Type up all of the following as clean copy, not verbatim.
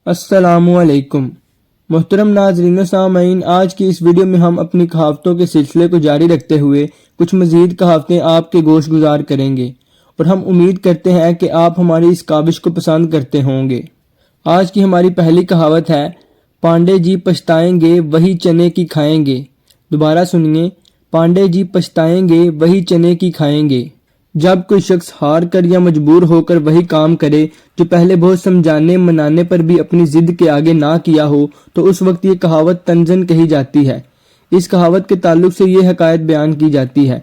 السلام علیکم محترم ناظرین و سامعین، آج کی اس ویڈیو میں ہم اپنی کہاوتوں کے سلسلے کو جاری رکھتے ہوئے کچھ مزید کہاوتیں آپ کے گوش گزار کریں گے اور ہم امید کرتے ہیں کہ آپ ہماری اس کاوش کو پسند کرتے ہوں گے۔ آج کی ہماری پہلی کہاوت ہے، پانڈے جی پچھتائیں گے وہی چنے کی کھائیں گے۔ دوبارہ سنیے، پانڈے جی پچھتائیں گے وہی چنے کی کھائیں گے۔ جب کوئی شخص ہار کر یا مجبور ہو کر وہی کام کرے جو پہلے بہت سمجھانے منانے پر بھی اپنی ضد کے آگے نہ کیا ہو تو اس وقت یہ کہاوت طنزاً کہی جاتی ہے۔ اس کہاوت کے تعلق سے یہ حکایت بیان کی جاتی ہے۔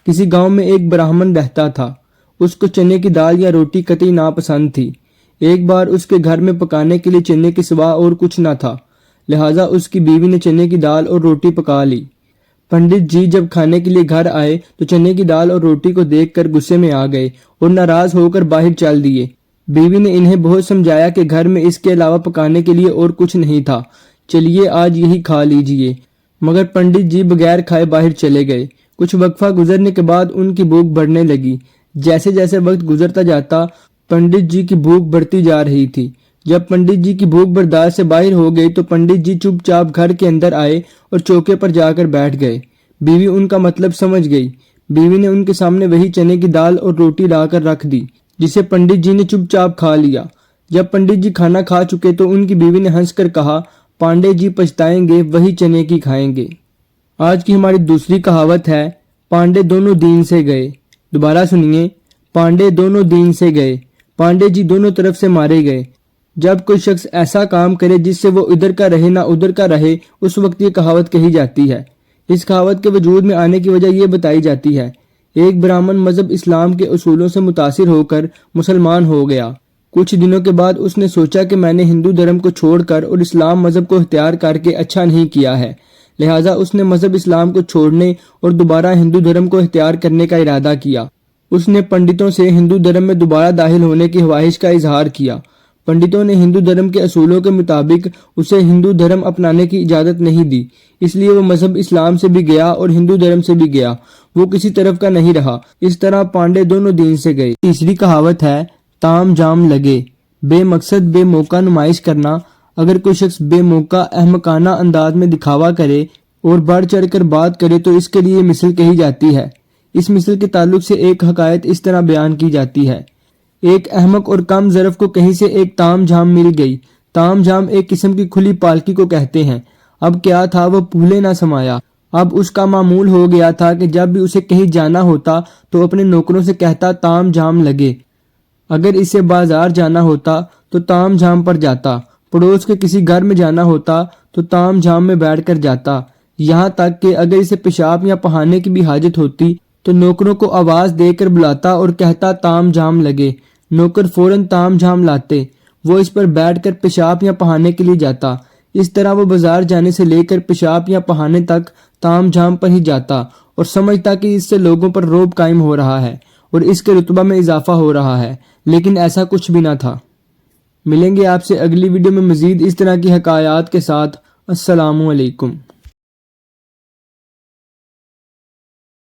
کسی گاؤں میں ایک برہمن رہتا تھا۔ اس کو چنے کی دال یا روٹی قطعی ناپسند تھی۔ ایک بار اس کے گھر میں پکانے کے لیے چنے کے سوا اور کچھ نہ تھا، لہٰذا اس کی بیوی نے چنے کی دال اور روٹی پکا لی۔ پنڈت جی جب کھانے کے لیے گھر آئے تو چنے کی دال اور روٹی کو دیکھ کر غصے میں آ گئے اور ناراض ہو کر باہر چل دیے۔ بیوی نے انہیں بہت سمجھایا کہ گھر میں اس کے علاوہ پکانے کے لیے اور کچھ نہیں تھا، چلیے آج یہی کھا لیجیے، مگر پنڈت جی بغیر کھائے باہر چلے گئے۔ کچھ وقفہ گزرنے کے بعد ان کی بھوک بڑھنے لگی۔ جیسے جیسے وقت گزرتا جاتا پنڈت جی کی بھوک بڑھتی جا رہی تھی۔ جب پنڈت جی کی بھوک برداشت سے باہر ہو گئی تو پنڈت جی چپ چاپ گھر کے اندر آئے اور چوکے پر جا کر بیٹھ گئے۔ بیوی ان کا مطلب سمجھ گئی۔ بیوی نے ان کے سامنے وہی چنے کی دال اور روٹی لا کر رکھ دی جسے پنڈت جی نے چپ چاپ کھا لیا۔ جب پنڈت جی کھانا کھا چکے تو ان کی بیوی نے ہنس کر کہا، پانڈے جی پچھتائیں گے وہی چنے کی کھائیں گے۔ آج کی ہماری دوسری کہاوت ہے، پانڈے دونوں دین سے گئے۔ دوبارہ سنیے، پانڈے دونوں دین سے گئے۔ پانڈے جی دونوں طرف سے مارے گئے۔ جب کوئی شخص ایسا کام کرے جس سے وہ ادھر کا رہے نہ ادھر کا رہے اس وقت یہ کہاوت کہی جاتی ہے۔ اس کہاوت کے وجود میں آنے کی وجہ یہ بتائی جاتی ہے۔ ایک برہمن مذہب اسلام کے اصولوں سے متاثر ہو کر مسلمان ہو گیا۔ کچھ دنوں کے بعد اس نے سوچا کہ میں نے ہندو دھرم کو چھوڑ کر اور اسلام مذہب کو اختیار کر کے اچھا نہیں کیا ہے، لہٰذا اس نے مذہب اسلام کو چھوڑنے اور دوبارہ ہندو دھرم کو اختیار کرنے کا ارادہ کیا۔ اس نے پنڈتوں سے ہندو دھرم میں دوبارہ داخل ہونے کی خواہش کا اظہار کیا۔ پنڈتوں نے ہندو دھرم کے اصولوں کے مطابق اسے ہندو دھرم اپنانے کی اجازت نہیں دی، اس لیے وہ مذہب اسلام سے بھی گیا اور ہندو دھرم سے بھی گیا، وہ کسی طرف کا نہیں رہا۔ اس طرح پانڈے دونوں دین سے گئے۔ تیسری کہاوت ہے، تام جام لگے۔ بے مقصد بے موقع نمائش کرنا۔ اگر کوئی شخص بے موقع احمقانہ انداز میں دکھاوا کرے اور بڑھ چڑھ کر بات کرے تو اس کے لیے مثل کہی جاتی ہے۔ اس مثل کے تعلق سے ایک حکایت اس طرح بیان کی جاتی ہے، ایک احمق اور کم ظرف کو کہیں سے ایک تام جھام مل گئی۔ تام جھام ایک قسم کی کھلی پالکی کو کہتے ہیں۔ اب کیا تھا، وہ پھولے نہ سمایا۔ اب اس کا معمول ہو گیا تھا کہ جب بھی اسے کہیں جانا ہوتا تو اپنے نوکروں سے کہتا، تام جھام لگے۔ اگر اسے بازار جانا ہوتا تو تام جھام پر جاتا، پڑوس کے کسی گھر میں جانا ہوتا تو تام جھام میں بیٹھ کر جاتا، یہاں تک کہ اگر اسے پیشاب یا پہانے کی بھی حاجت ہوتی تو نوکروں کو آواز دے کر بلاتا اور کہتا، تام جھام لگے۔ نوکر فوراً تام جھام لاتے، وہ اس پر بیٹھ کر پیشاب یا پہانے کے لیے جاتا۔ اس طرح وہ بازار جانے سے لے کر پیشاب یا پہانے تک تام جھام پر ہی جاتا اور سمجھتا کہ اس سے لوگوں پر رعب قائم ہو رہا ہے اور اس کے رتبہ میں اضافہ ہو رہا ہے، لیکن ایسا کچھ بھی نہ تھا۔ ملیں گے آپ سے اگلی ویڈیو میں مزید اس طرح کی حکایات کے ساتھ۔ السلام علیکم۔